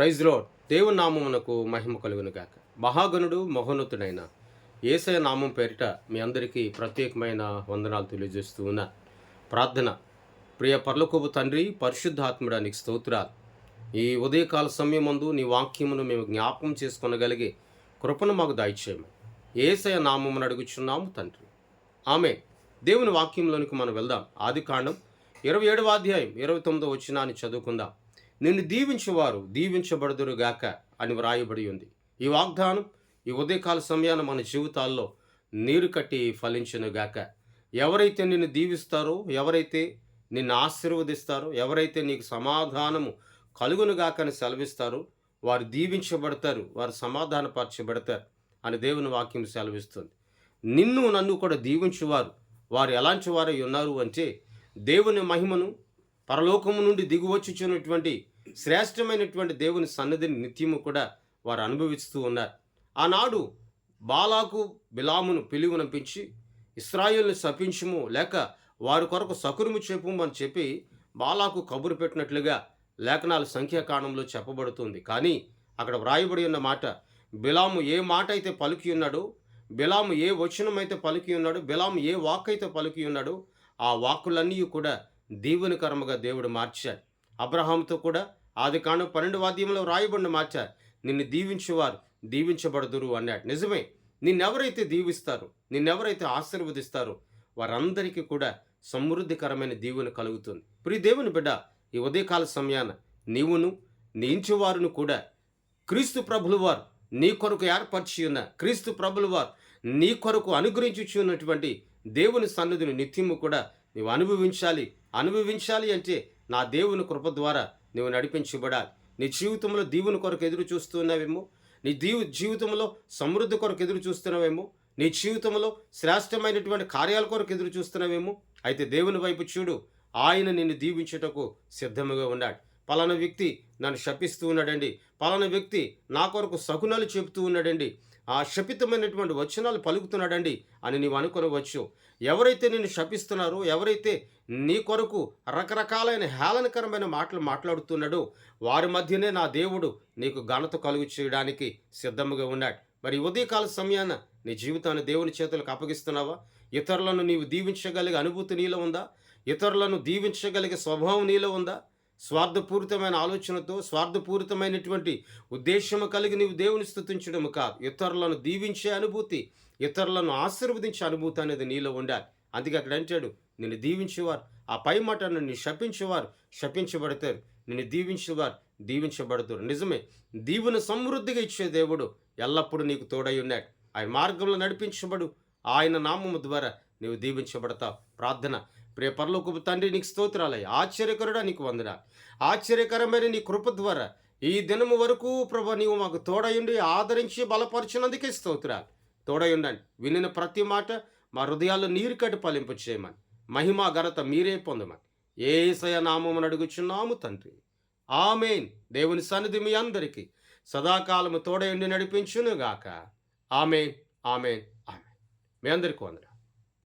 Praise lord. దేవుని నామమునకు మహిమ కలుగును గాక. మహాగణుడు మహోన్నతుడైన యేసయ్య నామం పేరిట మీ అందరికీ ప్రత్యేకమైన వందనాలు తెలియజేస్తూ ఉన్నా. ప్రార్థన. ప్రియ పరలోకపు తండ్రి, పరిశుద్ధాత్ముడా నీకు స్తోత్రాలు. ఈ ఉదయకాల సమయమందు నీ వాక్యమును మేము జ్ఞాపకం చేసుకొనగలిగే కృపను మాకు దయచేయమని యేసయ్య నామమును అడుగుచున్నాము తండ్రి. ఆమె దేవుని వాక్యంలోనికి మనం వెళ్దాం. ఆదికాండం 27వ అధ్యాయం 29వ వచనాన్ని చదువుకుందాం. నిన్ను దీవించువారు దీవించబడుదురుగాక అని వ్రాయబడి ఉంది. ఈ వాగ్దానం ఈ ఉదయకాల సమయాన మన జీవితాల్లో నీరు కట్టి ఫలించునుగాక. ఎవరైతే నిన్ను దీవిస్తారో, ఎవరైతే నిన్ను ఆశీర్వదిస్తారో, ఎవరైతే నీకు సమాధానము కలుగునుగాక అని సెలవిస్తారో వారు దీవించబడతారు, వారు సమాధానపరచబడతారు అని దేవుని వాక్యం సెలవిస్తుంది. నిన్ను నన్ను కూడా దీవించువారు వారు ఎలాంటి వారై ఉన్నారు అంటే, దేవుని మహిమను పరలోకము నుండి దిగువచ్చుచున్నటువంటి శ్రేష్టమైనటువంటి దేవుని సన్నిధిని నిత్యము కూడా వారు అనుభవిస్తూ ఉన్నారు. ఆనాడు బాలాకు బిలామును పిలువనంపించి ఇశ్రాయేలుని శపించుము, లేక వారి కొరకు సకురుము చెప్పుము అని చెప్పి బాలాకు కబురు పెట్టినట్లుగా లేఖనాల సంఖ్యాకాండంలో చెప్పబడుతుంది. కానీ అక్కడ వ్రాయబడి ఉన్న మాట, బిలాము ఏ మాట అయితే పలికి ఉన్నాడో, బిలాము ఏ వచనం అయితే పలికి ఉన్నాడో, బిలాము ఏ వాక్ అయితే పలికి ఉన్నాడో ఆ వాక్కులన్నీ కూడా దీవెనకరముగా దేవుడు మార్చాడు. అబ్రహాంతో కూడా ఆదికాండం 12వ అధ్యాయంలో రాయబడిన మార్చారు. నిన్ను దీవించేవారు దీవించబడదురు అన్నాడు. నిజమే, నిన్నెవరైతే దీవిస్తారో, నిన్నెవరైతే ఆశీర్వదిస్తారో వారందరికీ కూడా సమృద్ధికరమైన దీవెన కలుగుతుంది. ప్రియ దేవుని బిడ్డ, ఈ ఉదయకాల సమయాన నీవును నీ ఇంటివారును కూడా క్రీస్తు ప్రభులు వారు నీ కొరకు ఏర్పరిచి ఉన్న, క్రీస్తు ప్రభులు వారు నీ కొరకు అనుగ్రహించుచున్నటువంటి దేవుని సన్నిధిని నిత్యము కూడా నీవు అనుభవించాలి అంటే నా దేవుని కృప ద్వారా నువ్వు నడిపించబడాలి. నీ జీవితంలో దీవుని కొరకు ఎదురు చూస్తున్నావేమో, నీ జీవితంలో సమృద్ధి కొరకు ఎదురు చూస్తున్నావేమో, నీ జీవితంలో శ్రేష్టమైనటువంటి కార్యాల కొరకు ఎదురు చూస్తున్నావేమో, అయితే దేవుని వైపు చూడు. ఆయన నిన్ను దీవించుటకు సిద్ధముగా ఉన్నాడు. పలానా వ్యక్తి నన్ను శపిస్తూ ఉన్నాడండి, పలానా వ్యక్తి నా కొరకు శకునాలు చెబుతూ ఉన్నాడండి, ఆ శపితమైనటువంటి వచనాలు పలుకుతున్నాడండి అని నీవు అనుకొనవచ్చు. ఎవరైతే నిన్ను శపిస్తున్నారో, ఎవరైతే నీ కొరకు రకరకాలైన హేళనకరమైన మాటలు మాట్లాడుతున్నాడో వారి మధ్యనే నా దేవుడు నీకు ఘనత కలుగు చేయడానికి సిద్ధముగా ఉన్నాడు. మరి ఉదయకాల సమయాన నీ జీవితాన్ని దేవుని చేతులకు అప్పగిస్తున్నావా? ఇతరులను నీవు దీవించగలిగే అనుభూతి నీలో ఉందా? ఇతరులను దీవించగలిగే స్వభావం నీలో ఉందా? స్వార్థపూరితమైన ఆలోచనతో, స్వార్థపూరితమైనటువంటి ఉద్దేశము కలిగి నీవు దేవుని స్తుతించడం కాదు, ఇతరులను దీవించే అనుభూతి, ఇతరులను ఆశీర్వదించే అనుభూతి అనేది నీలో ఉండాలి. అందుకే అక్కడ అంటాడు, నిన్ను దీవించేవారు, ఆ పై మాట నిన్ను శపించేవారు శపించబడతారు, నిన్ను దీవించేవారు దీవించబడతారు. నిజమే, దీవెన సమృద్ధిగా ఇచ్చే దేవుడు ఎల్లప్పుడూ నీకు తోడై ఉన్నాడు. ఆయన మార్గంలో నడిపించబడు, ఆయన నామము ద్వారా నీవు దీవించబడతావు. ప్రార్థన. ప్రియ పరలోకపు తండ్రి, నీకు స్తోత్రాలయ్య. ఆశ్చర్యకరుడా నీకు వందనాలు. ఆశ్చర్యకరమైన నీ కృప ద్వారా ఈ దినము వరకు ప్రభు నీవు మాకు తోడయుండి ఆదరించి బలపరిచినందుకే స్తోత్రాలు. తోడయుండండి. వినిన ప్రతి మాట మా హృదయాల్లో నీరు కట్టి ఫలింపు చేయమని, మహిమ ఘనత మీరే పొందమని యేసయ్య నామమున అడుగుచున్నాము తండ్రి. ఆమేన్. దేవుని సన్నిధి మీ అందరికీ సదాకాలము తోడయుండి నడిపించునుగాక. ఆమేన్, ఆమేన్, ఆమేన్. మీ అందరికీ వందనాలు.